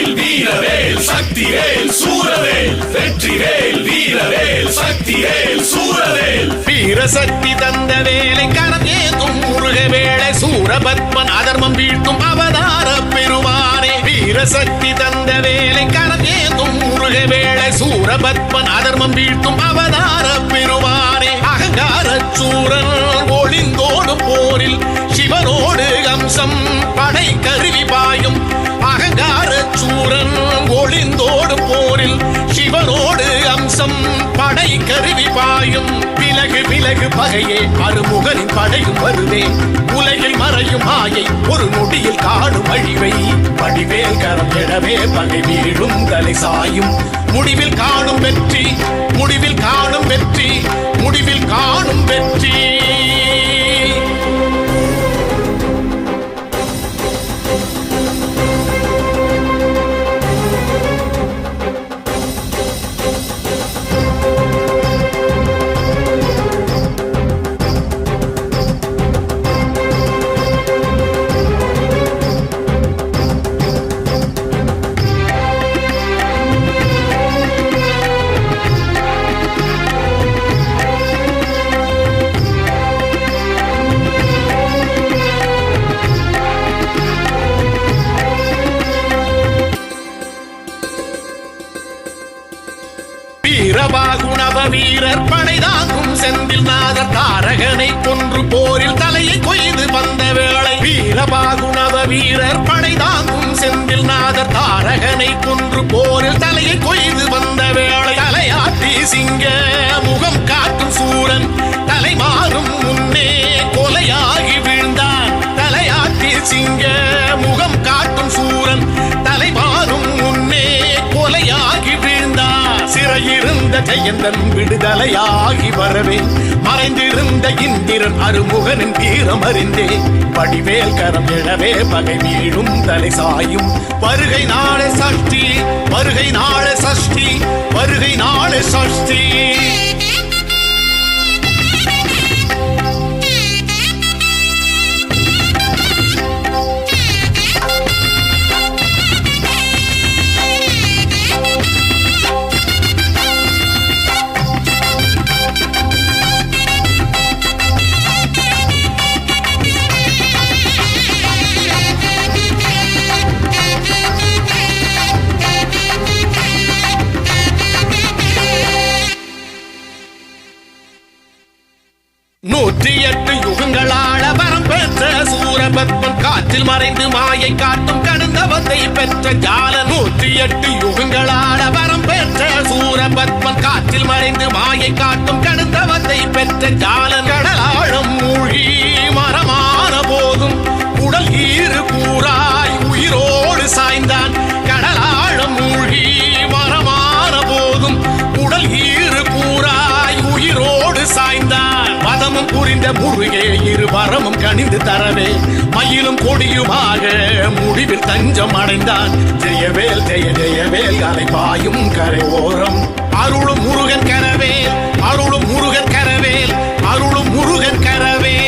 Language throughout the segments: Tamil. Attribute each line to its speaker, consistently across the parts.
Speaker 1: வேல் வீரவேல் சக்திவேல் சூரவேல் வெற்றிவேல் வீரவேல் சக்திவேல் சூரவேல்.
Speaker 2: வீரசக்தி தந்த வேலை கரம் ஏந்தும் முருக வேளை சூரபத்மன் அதர்மம் வீழ்த்தும் அவதார பெருமானே. வீரசக்தி தந்த வேலை கரம் ஏந்தும் முருக வேளை சூரபத்மன் அதர்மம் வீழ்த்தும் அவதார பெருமானே. அகங்கார சூரன் ஒளிந்தோடும் போரில் சிவனோடு அம்சம் படை கருவி பாயும். அகங்கார சூரன் ஒளிந்தோடும் போரில் சிவனோடு அம்சம் படை கருவி பாயும். விலகு விலகு பகையே அருமுகனின் படையும் வருவே. உலகில் மறையும் மாயை ஒரு நொடியில் காணும் அழிவை. வடிவேல் கரம் எழவே பகை வீழும் தலை சாயும். முடிவில் காணும் வெற்றி முடிவில் காணும் வெற்றி முடிவில் காணும் வெற்றி. வீரபாகுணவ வீரர் படைதாக்கும் செந்தில் நாதர் தாரகனை கொன்று போரில் தலையை கொய்து வந்த வேளை. வீரபாகுணவ வீரர் படைதாக்கும் செந்தில் நாதர் தாரகனை கொன்று போரில் தலையை கொய்து வந்த வேளை. தலையாட்டி சிங்க முகம் காட்டும் சூரன் தலை மாறும் முன்னே கொலையாகி வீழ்ந்தான். தலையாட்டி சிங்க முகம் காட்டும் சூரன் தலை மாறும் முன்னே கொலையாகி வீழ்ந்தான். சிறையிருந்த ஜெயந்தன் விடுதலையாகி வரவே மறைந்திருந்த இந்திரன் அருமுகனின் தீரம் அறிந்தே. வடிவேல் கரம் எழவே பகை வீழும் தலை சாயும். வருகை நாளை சஷ்டி வருகை நாளை சஷ்டி வருகை நாளை சஷ்டி. நூற்றி எட்டு யுகங்களாள வரம் பெற்ற சூரபத்மன் காற்றில் மறைந்து மாயை காட்டும் கடுந்தவத்தை பெற்ற ஜாலன். 108 யுகங்களாள வரம் பெற்ற சூரபத்மன் காற்றில் மறைந்து மாயை காட்டும் கடுந்தவத்தை பெற்ற ஜாலன். கடலாழம் மூழ்கி மரமான போதும் உடல் ஈறு கூறாய் உயிரோடு சாய்ந்தான். கடலாழம் மூழ்கி மரமான போதும் உடல் ஈறு கூறாய் உயிரோடு சாய்ந்தான். பதமும் புரிந்த முருகே இரு வரமும் கணிந்து தரவே மயிலும் கொடியுமாக முடிவில் தஞ்சம் அடைந்தான். ஜெயவேல் ஜெய ஜெயவேல் அலை பாயும் கரை ஓரம் அருளும் முருகன் கரவேல் அருளும் முருகன் கரவேல் அருளும் முருகன் கரவேல்.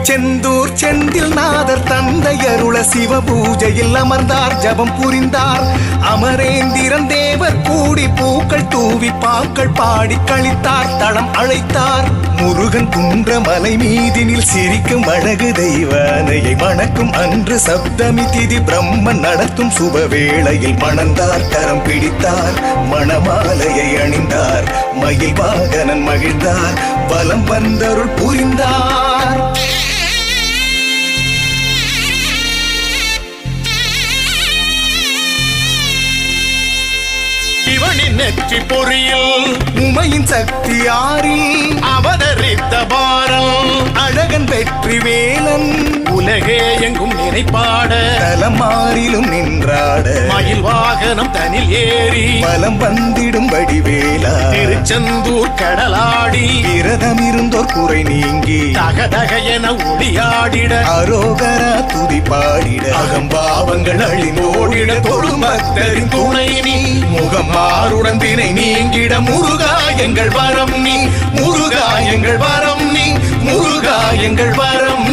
Speaker 3: செந்தூர் செந்தில் நாதர் தந்தை அருள சிவ பூஜையில் அமர்ந்தார் ஜபம் புரிந்தார். அமரேந்திரன் தேவர் கூடி பூக்கள் தூவி பாக்கள் பாடி கழித்தார் தளம் அழைத்தார். முருகன் குன்ற மலை மீதினில் சிரிக்கும் அழகு தெய்வானையை மணக்கும் அன்று சப்தமி திதி பிரம்மன் நடத்தும் சுபவேளையில் மணந்தார் கரம் பிடித்தார் மணமாலையை அணிந்தார் மயில் வாகனன் மகிழ்ந்தார் வலம் வந்தருள் புரிந்தார்.
Speaker 2: சிவனின் நெற்றி பொறியில்
Speaker 3: உமையின் சக்தி ஆறில்
Speaker 2: அவதரித்த பாரல்
Speaker 3: அழகன் வெற்றி வேலன்
Speaker 2: உலகே எங்கும் நினைப்பாட
Speaker 3: தலமாறிலும் நின்றாட
Speaker 2: மயில் வாகனம் தனில் ஏறி
Speaker 3: பலம் வந்திடும் வடிவேலா
Speaker 2: திருச்செந்தூர் கடலாடி
Speaker 3: விரதம் இருந்தோர் குறை நீங்கி
Speaker 2: தகதக என ஒளியாடிட
Speaker 3: அரோகரா துதி பாடிட அகம்பாவங்கள் அழிந்தோடிட தொழும் பக்தரின் துணை நீ முகம் மாறுடன் தினை நீங்கிட முருகா எங்கள் வரம் நீ முருகா எங்கள் வரம் நீ முருகா எங்கள் வரம்